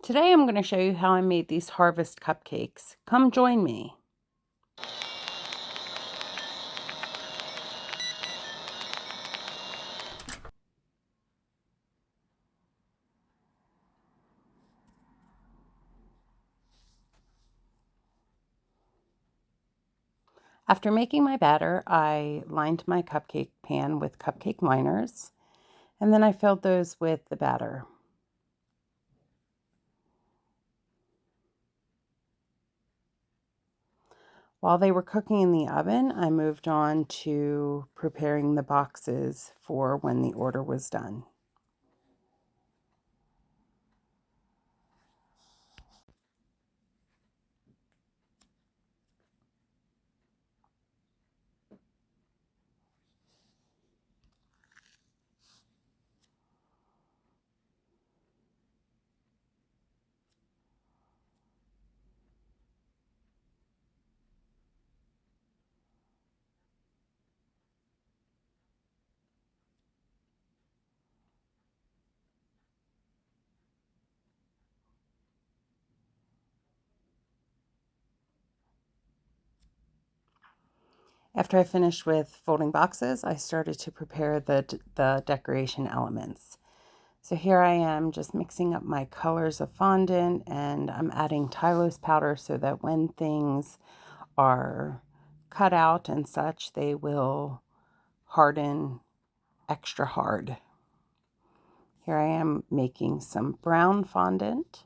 Today I'm going to show you how I made these Harvest Cupcakes. Come join me. After making my batter, I lined my cupcake pan with cupcake liners, and then I filled those with the batter. While they were cooking in the oven, I moved on to preparing the boxes for when the order was done. After I finished with folding boxes, I started to prepare the decoration elements. So here I am just mixing up my colors of fondant, and I'm adding Tylose powder so that when things are cut out and such, they will harden extra hard. Here I am making some brown fondant.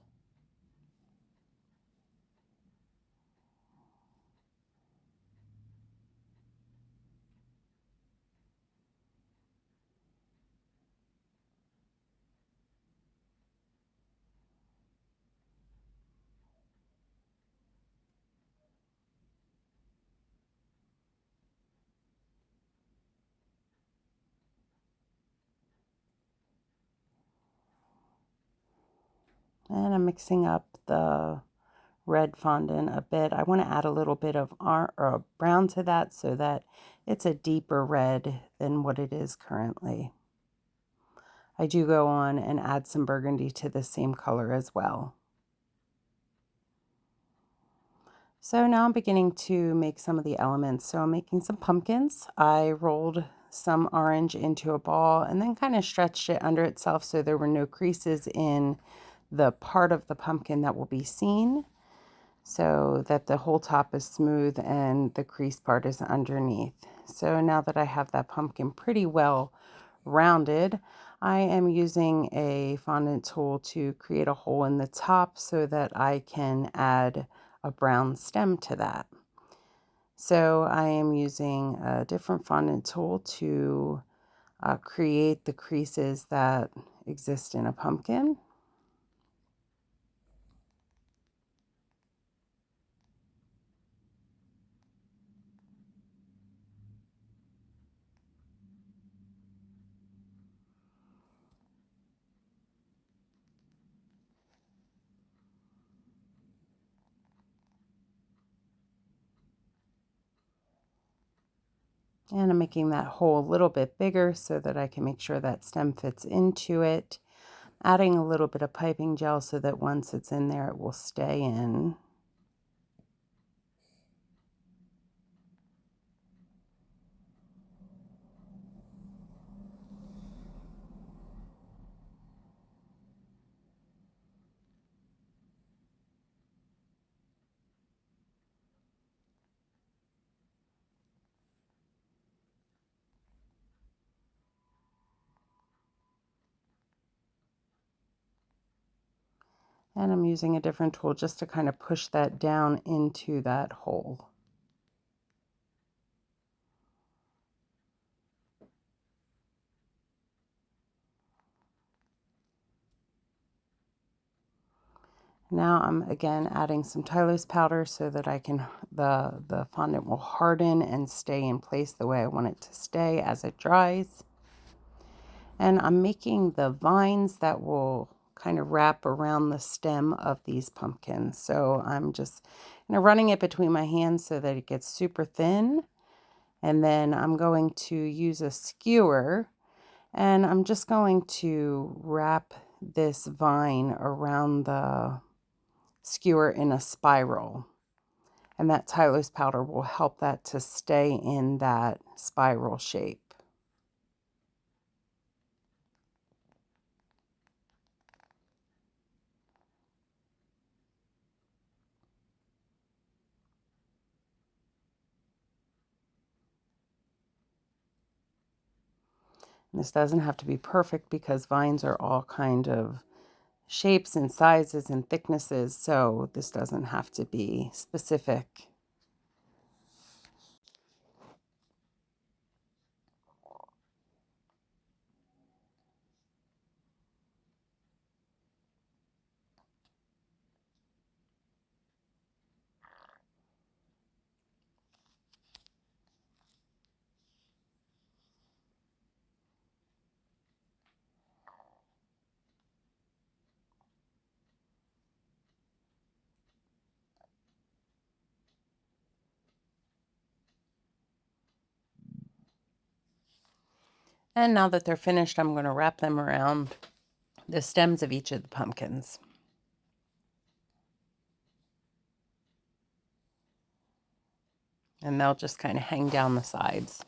And I'm mixing up the red fondant a bit. I want to add a little bit of brown to that so that it's a deeper red than what it is currently. I do go on and add some burgundy to the same color as well. So now I'm beginning to make some of the elements. So I'm making some pumpkins. I rolled some orange into a ball and then kind of stretched it under itself so there were no creases in the part of the pumpkin that will be seen, so that the whole top is smooth and the crease part is underneath. So now that I have that pumpkin pretty well rounded, I am using a fondant tool to create a hole in the top so that I can add a brown stem to that. So I am using a different fondant tool to create the creases that exist in a pumpkin. And I'm making that hole a little bit bigger so that I can make sure that stem fits into it. Adding a little bit of piping gel so that once it's in there, it will stay in. And I'm using a different tool just to kind of push that down into that hole. Now I'm again adding some Tylose powder so that the fondant will harden and stay in place the way I want it to stay as it dries. And I'm making the vines that will kind of wrap around the stem of these pumpkins. So I'm just running it between my hands so that it gets super thin. And then I'm going to use a skewer and I'm just going to wrap this vine around the skewer in a spiral. And that Tylose powder will help that to stay in that spiral shape. And this doesn't have to be perfect because vines are all kind of shapes and sizes and thicknesses, so this doesn't have to be specific. And now that they're finished, I'm going to wrap them around the stems of each of the pumpkins. And they'll just kind of hang down the sides.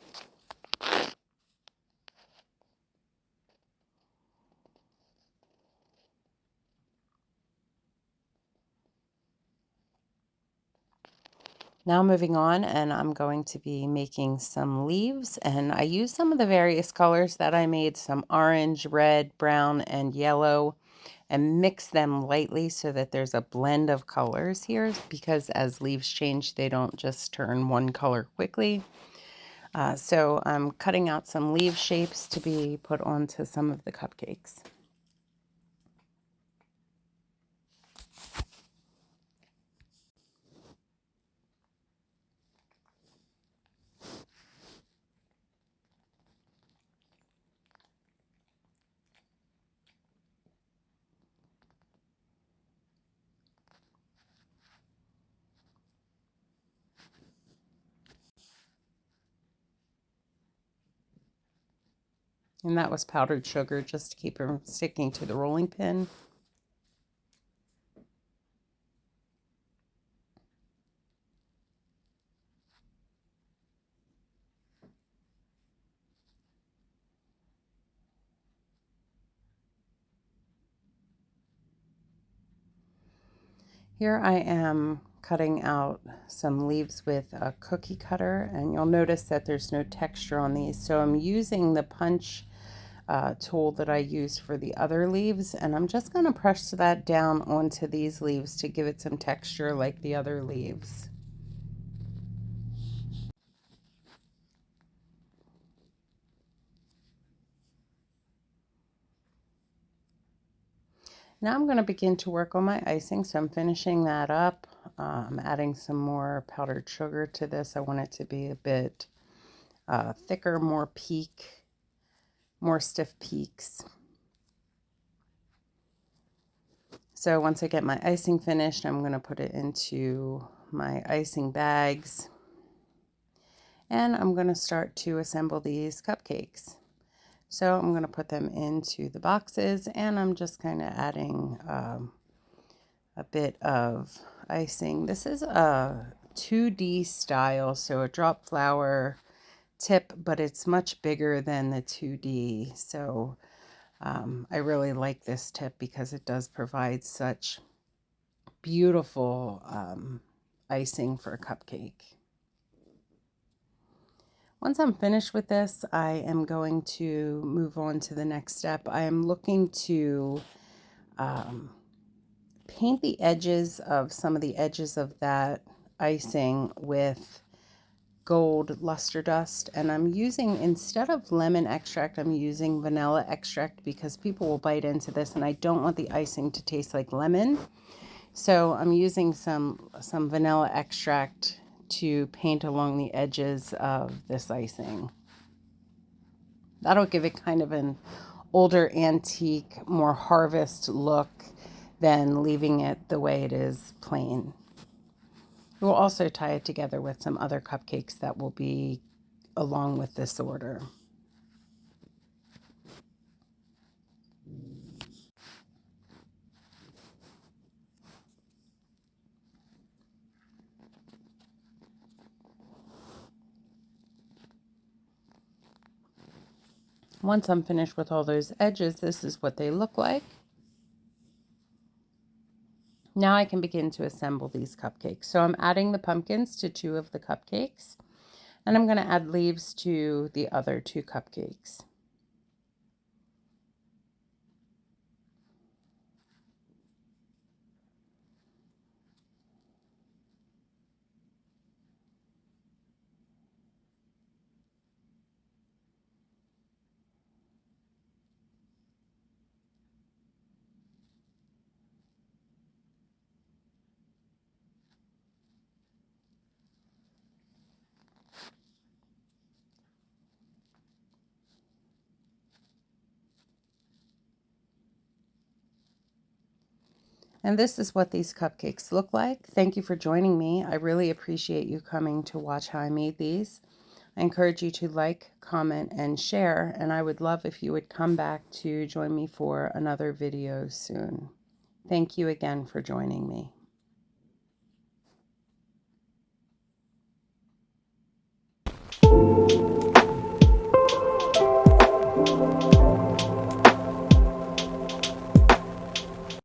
Now moving on, and I'm going to be making some leaves, and I used some of the various colors that I made, some orange, red, brown, and yellow, and mix them lightly so that there's a blend of colors here, because as leaves change, they don't just turn one color quickly. So I'm cutting out some leaf shapes to be put onto some of the cupcakes. And that was powdered sugar just to keep them sticking to the rolling pin. Here I am cutting out some leaves with a cookie cutter, and you'll notice that there's no texture on these. So I'm using the punch tool that I used for the other leaves, and I'm just going to press that down onto these leaves to give it some texture like the other leaves. Now I'm going to begin to work on my icing, so I'm finishing that up. I'm adding some more powdered sugar to this. I want it to be a bit thicker, more stiff peaks. So once I get my icing finished, I'm going to put it into my icing bags. And I'm going to start to assemble these cupcakes. So I'm going to put them into the boxes, and I'm just kind of adding a bit of icing. This is a 2D style, so a drop flower tip, but it's much bigger than the 2D. So I really like this tip because it does provide such beautiful icing for a cupcake. Once I'm finished with this, I am going to move on to the next step. I am looking to paint the edges of some of the edges of that icing with gold luster dust, and I'm using, instead of lemon extract, I'm using vanilla extract because people will bite into this and I don't want the icing to taste like lemon. So I'm using some vanilla extract to paint along the edges of this icing. That'll give it kind of an older antique, more harvest look than leaving it the way it is plain. We'll also tie it together with some other cupcakes that will be along with this order. Once I'm finished with all those edges, this is what they look like. Now I can begin to assemble these cupcakes. So I'm adding the pumpkins to 2 of the cupcakes, and I'm going to add leaves to the other 2 cupcakes. And this is what these cupcakes look like. Thank you for joining me. I really appreciate you coming to watch how I made these. I encourage you to like, comment, and share, and I would love if you would come back to join me for another video soon. Thank you again for joining me.